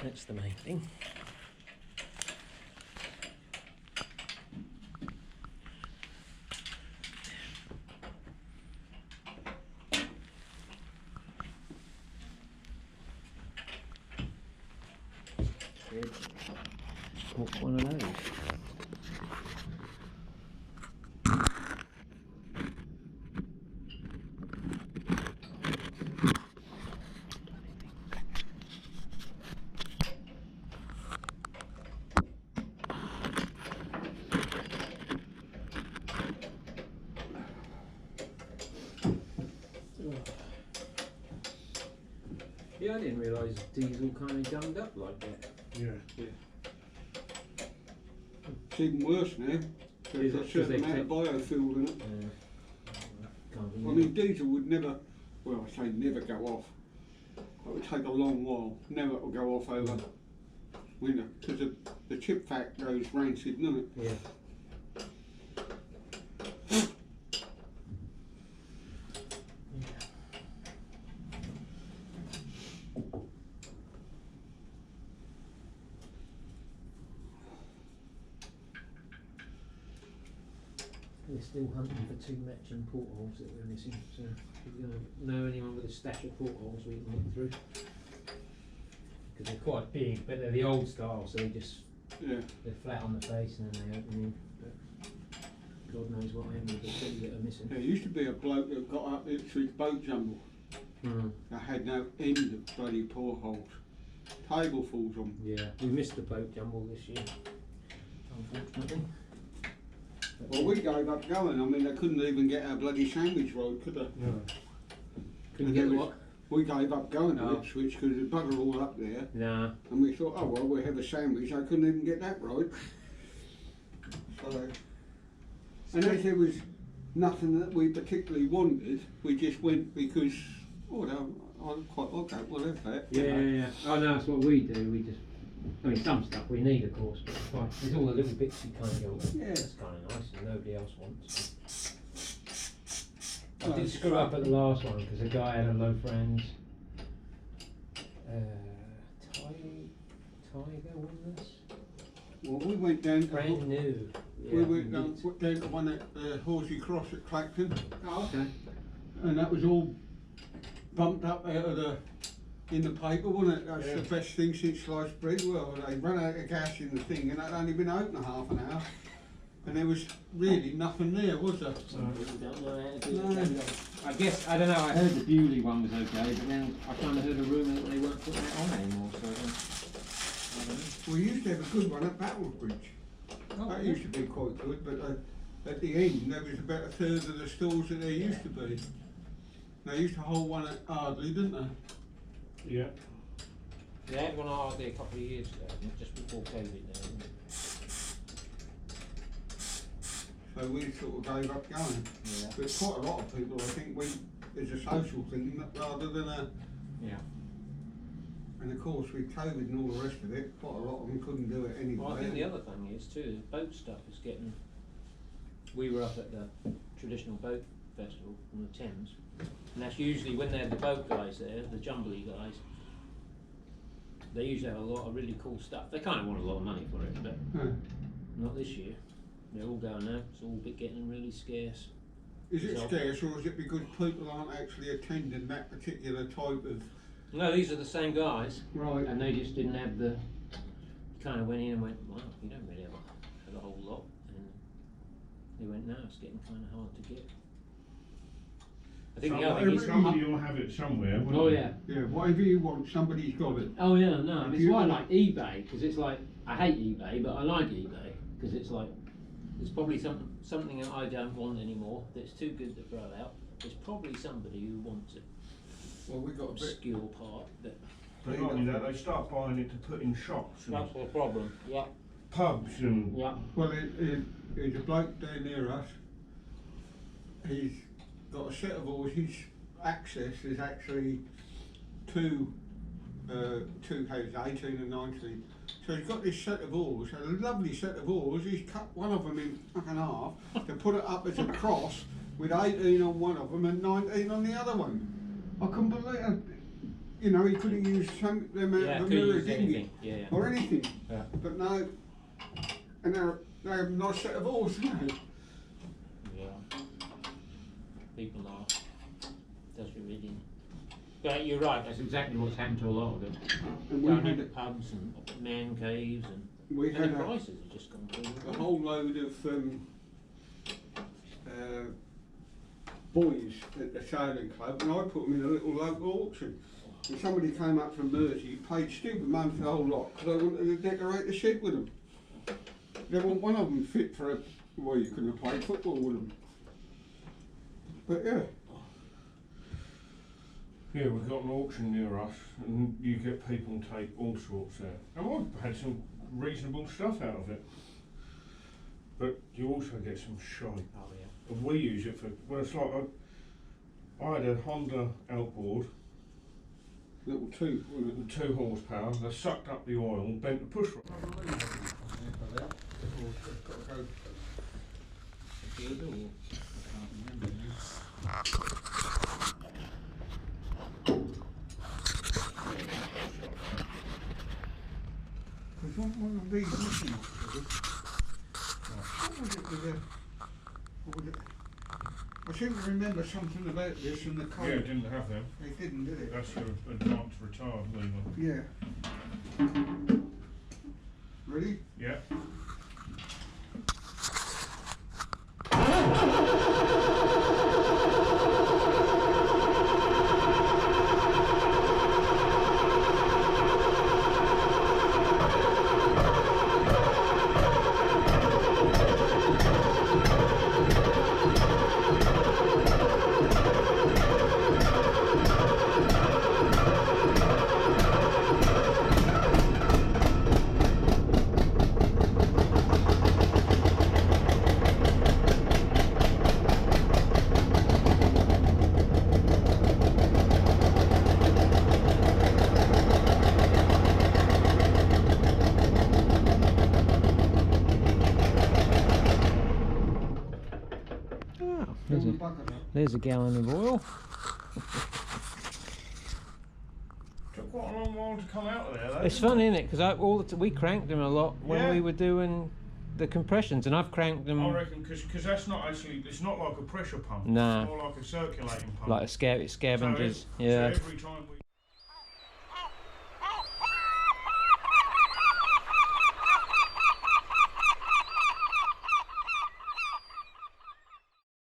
That's the main thing. What's one of those? Yeah, I didn't realise diesel kind of gummed up like that. Yeah. It's even worse now. There's a certain amount of biofuel in it. I mean, diesel would never, well, I say never go off. It would take a long while. Never will go off over winter because the chip fat goes rancid, doesn't it? Yeah. We're still hunting for 2 matching portholes that we're missing, so if you know anyone with a stash of portholes we can look through. Because they're quite big, but they're the old style, so they're flat on the face and then they open in. But God knows what I am with the 2 that are missing. There used to be a bloke that got up Ipswich boat jumble. That had no end of bloody portholes. Tablefuls on. Yeah, we missed the boat jumble this year, unfortunately. Well, we gave up going. I mean, they couldn't even get our bloody sandwich road, could they? No. Couldn't get what? We gave up going to Ipswich because the bugger all up there. Nah. And we thought, oh well, we'll have a sandwich. I couldn't even get that right. So, and as there was nothing that we particularly wanted, we just went because, oh no, I quite like that. We'll have that. Yeah. Oh no, that's what we do. We just, I mean, some stuff we need, of course, but there's all the little bits you kind of go, yeah, that's kind of nice, and nobody else wants. I did screw up at the last one because a guy had a low friends. Tiger won this. Well, we went down to brand new. We went down to one at Horsey Cross at Clacton. Oh, okay. And that was all bumped up out of in the paper, wasn't it? That's the best thing since sliced bread. Well, they ran out of gas in the thing, and it had only been open half an hour, and there was really nothing there, was there? Don't know how to do it. I guess, I don't know, I heard the Bewley one was okay, but then I kind of heard a rumour that they weren't putting that on anymore, so I don't know. We used to have a good one at Battlesbridge. That used to be quite good, but at the end there was about a third of the stores that there used to be. They used to hold one at Ardley, didn't they? Yeah. They had one at Ardley a couple of years ago, just before COVID now. So we sort of gave up going. Yeah. But quite a lot of people, I think, it's a social thing rather than a... Yeah. And of course with COVID and all the rest of it, quite a lot of them couldn't do it anyway. Well, I think the other thing is too, boat stuff is getting... We were up at the traditional boat festival on the Thames, and that's usually when they have the boat guys there, the jumbly guys, they usually have a lot of really cool stuff. They kind of want a lot of money for it, but not this year. They're all going now, it's all getting really scarce. Is it scarce, or is it because people aren't actually attending that particular type of... No, these are the same guys. Right. And they just didn't have the... Kind of went in and went, well, you don't really have a whole lot. And they went, no, it's getting kind of hard to get. I think the other thing is... Somebody will have it somewhere, won't Oh they? yeah. Yeah, whatever you want, somebody's got it. Oh yeah, no, and it's why I like eBay, because it's like, I hate eBay, but I like eBay, because it's like, there's probably something that I don't want anymore that's too good to throw out. There's probably somebody who wants it. Well, we got a bit... Obscure part that... But not only that, they start buying it to put in shops and That's the problem, yeah. pubs and... Yeah. Well, there's a bloke down near us. He's got a set of oars. His access is actually two heads, 18 and 19. So he's got this set of oars, a lovely set of oars. He's cut one of them in half to put it up as a cross with 18 on one of them and 19 on the other one. I couldn't believe it. you know, he could have used some them out Yeah, of the could mirror, use didn't he? anything. Yeah, yeah. Or anything. Yeah. But no, and they have a nice set of oars, don't they? Yeah. People are. Does your reading. But you're right, that's exactly what's happened to a lot of it. And we Going had into pubs and man caves and we the had prices have just gone through. a whole load of boys at the sailing club, and I put them in a little local auction. And somebody came up from Mersey, paid stupid money for the whole lot because I wanted to decorate the shed with them. There wasn't one of them fit for a, well, you couldn't have played football with them. But yeah. Yeah, we've got an auction near us, and you get people take all sorts out. And I've had some reasonable stuff out of it. But you also get some shite. Oh yeah. And we use it for, well, it's like, I had a Honda outboard, Little two, wasn't with 2 horsepower, they sucked up the oil, bent the push rod. There's one of these missing. What was it with the, what was it? I seem to remember something about this in the code. Yeah, it didn't have them. They didn't, did it? That's your advanced retard lever. Yeah. Ready? Yeah. There's a gallon of oil. Took quite a long while to come out of there though. It's fun, isn't it? Because we cranked them a lot when Yeah. we were doing the compressions, and I've cranked them I reckon, because that's not actually, it's not like a pressure pump. Nah. It's more like a circulating pump. like a scavengers. So Yeah. every time we